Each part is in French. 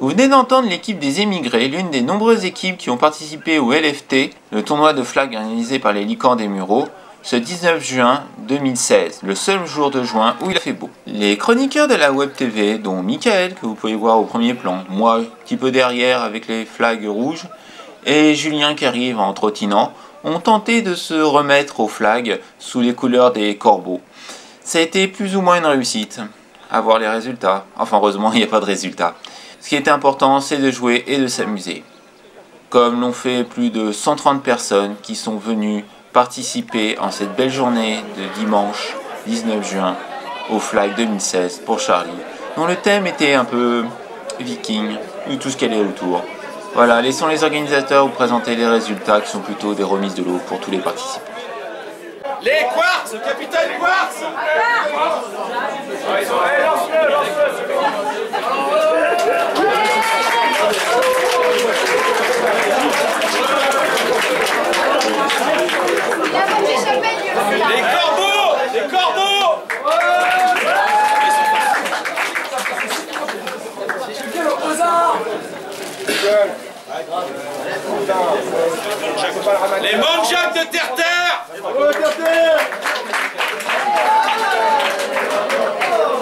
Vous venez d'entendre l'équipe des émigrés, l'une des nombreuses équipes qui ont participé au LFT, le tournoi de flag organisé par les Licans des Mureaux, ce 19 juin 2016, le seul jour de juin où il a fait beau. Les chroniqueurs de la Web TV, dont Michael, que vous pouvez voir au premier plan, moi un petit peu derrière avec les flags rouges, et Julien qui arrive en trottinant, ont tenté de se remettre aux flags sous les couleurs des corbeaux. Ça a été plus ou moins une réussite, à voir les résultats. Enfin heureusement il n'y a pas de résultats. Ce qui était important, c'est de jouer et de s'amuser. Comme l'ont fait plus de 130 personnes qui sont venues participer en cette belle journée de dimanche 19 juin au Flag 2016 pour Charlie, dont le thème était un peu viking, ou tout ce qu'elle est autour. Voilà, laissons les organisateurs vous présenter les résultats qui sont plutôt des remises de l'eau pour tous les participants. Les Quartz, capitaine Quartz. Les corbeaux! Les corbeaux! Les Monjaks de Terre-Terre!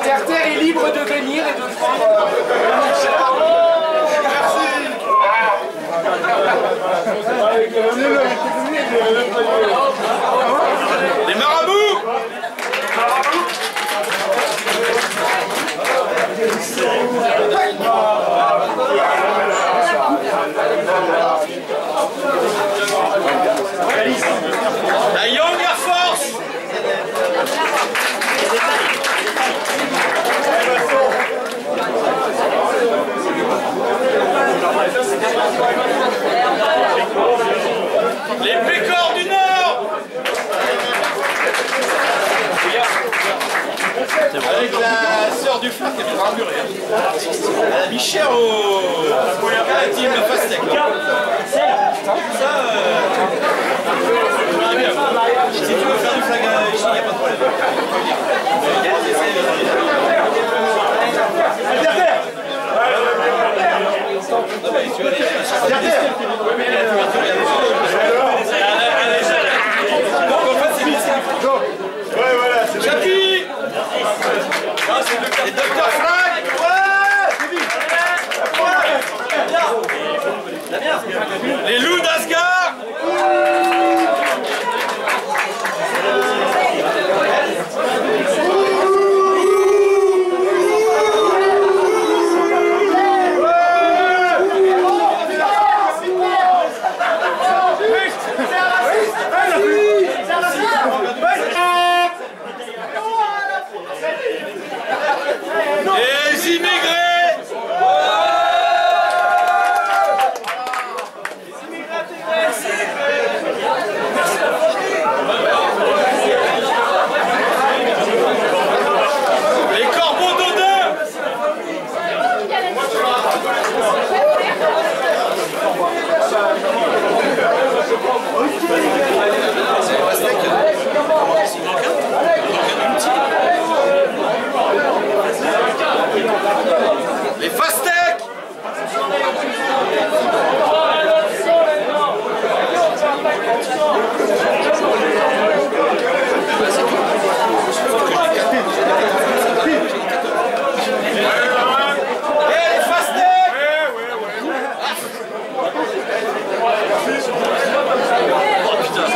Terre-Terre est libre de venir et de prendre. Les marabouts! La Young Air Force! Les Pécores du Nord! Avec la sœur du flic qui est ramurée. Elle a mis cher à la team Fastec. Ça, si tu veux faire du flag ici, il n'y a pas de problème. Donc en fait, c'est Jackie! Les Dr Flag! Ouais! Les loups d'Asgard! Les immigrés! Les corbeaux d'Odin! Les Fastec! Les Fastec! Oh putain!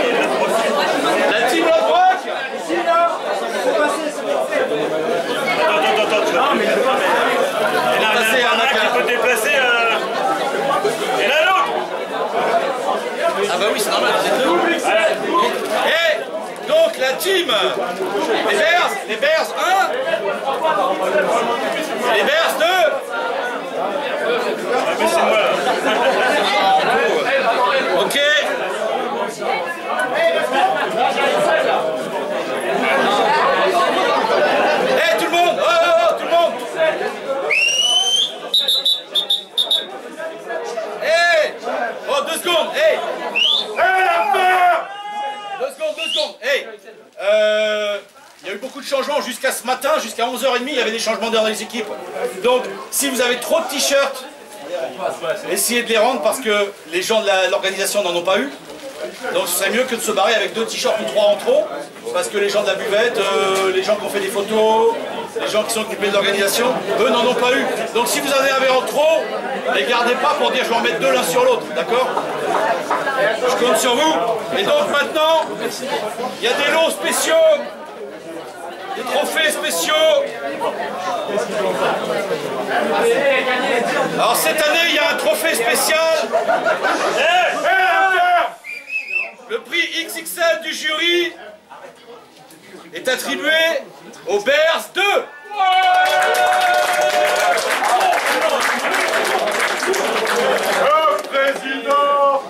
La team Lodbrok! Ici là! C'est passé, c'est passé! Attends. Non mais il peut pas peut déplacer et là l'autre. Ah bah oui c'est normal, vous êtes deux. Et donc la team les Bears 1 les Bears 2. Mais c'est moi là. Ok. Hey tout le monde, oh tout le monde. Hey! Oh, 2 secondes! Hey! Hey, la peur! 2 secondes! Hey! Il y a eu beaucoup de changements jusqu'à ce matin, jusqu'à 11h30, il y avait des changements d'heure dans les équipes. Donc, si vous avez trop de t-shirts, essayer de les rendre parce que les gens de l'organisation n'en ont pas eu. Donc ce serait mieux que de se barrer avec 2 t-shirts ou 3 en trop, parce que les gens de la buvette, les gens qui ont fait des photos, les gens qui sont occupés de l'organisation, eux n'en ont pas eu. Donc si vous en avez en trop, les gardez pas pour dire je vais en mettre 2 l'un sur l'autre, d'accord? Je compte sur vous. Et donc maintenant, il y a des lots spéciaux, des trophées spéciaux. Alors cette année, il y a un trophée spécial. Le prix XXL du jury est attribué aux Bears 2. Le président.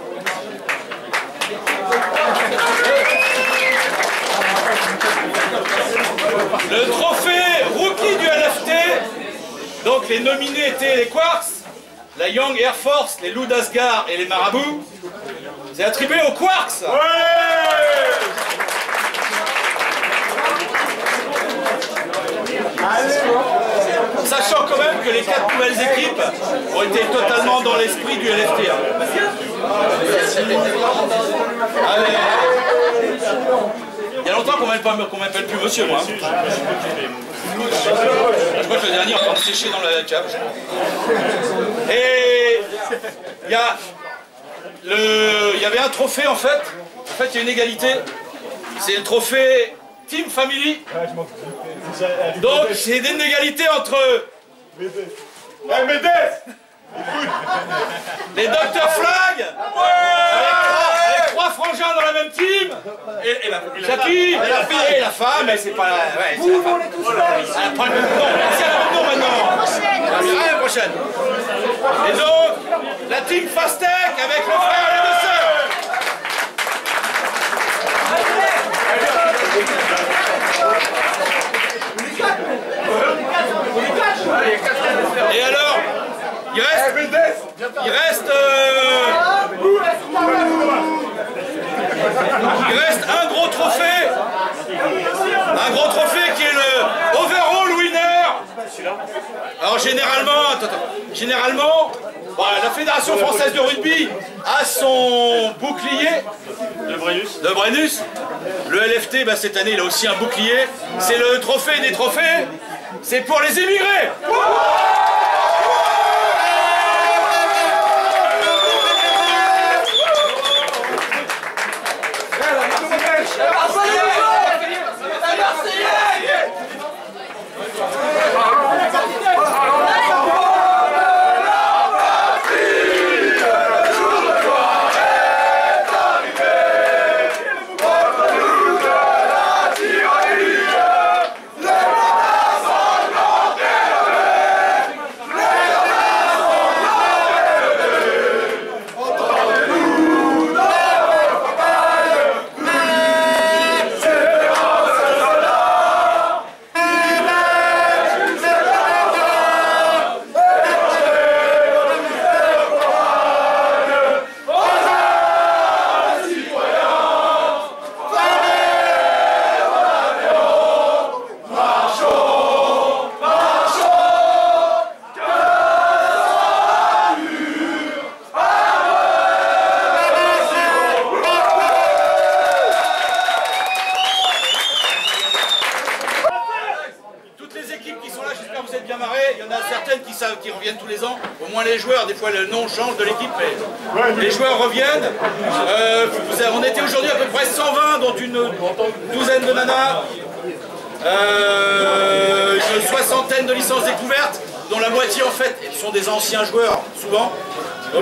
Le trophée rookie du LFT, donc les nominés étaient les Quarks, la Young Air Force, les Loups d'Asgard et les Marabouts. C'est attribué aux Quarks. Sachant quand même que les 4 nouvelles équipes ont été totalement dans l'esprit du LFT. Allez. Il y a longtemps qu'on m'appelle plus monsieur, moi. Je crois que le dernier est en train de sécher dans la cave. Et il y avait un trophée en fait. En fait, il y a une égalité. C'est le trophée Team Family. Donc, c'est une égalité entre les Dr Flag avec 3 frangins dans la même team et la femme, et c'est pas la... Ouais, vous voulez tous pas ici. Elle prend le même nom. C'est le même nom maintenant. La prochaine. Et donc, la team Fastech avec le frère et les 2 sœurs. Et alors, il reste un gros trophée. Un gros trophée qui est le overall winner. Alors généralement, bon, la Fédération française de rugby a son bouclier de Brennus. Le LFT, bah, cette année, il a aussi un bouclier. C'est le trophée des trophées. C'est pour les émigrés. Qui reviennent tous les ans, au moins les joueurs, des fois le nom change de l'équipe, mais les joueurs reviennent. On était aujourd'hui à peu près 120, dont une douzaine de nanas, une soixantaine de licences découvertes, dont la moitié en fait sont des anciens joueurs, souvent,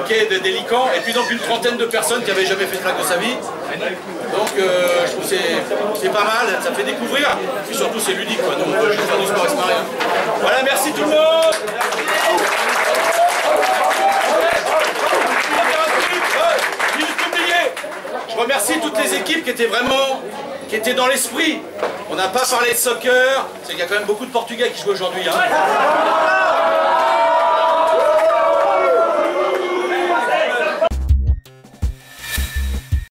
des licans, et puis donc une trentaine de personnes qui n'avaient jamais fait de flag de sa vie. Donc je trouve que c'est pas mal, ça fait découvrir, et surtout c'est ludique, quoi. Donc je vais faire du sport, c'est pas rien. Voilà, merci tout le monde. Je remercie toutes les équipes qui étaient dans l'esprit. On n'a pas parlé de soccer, c'est qu'il y a quand même beaucoup de Portugais qui jouent aujourd'hui. Hein.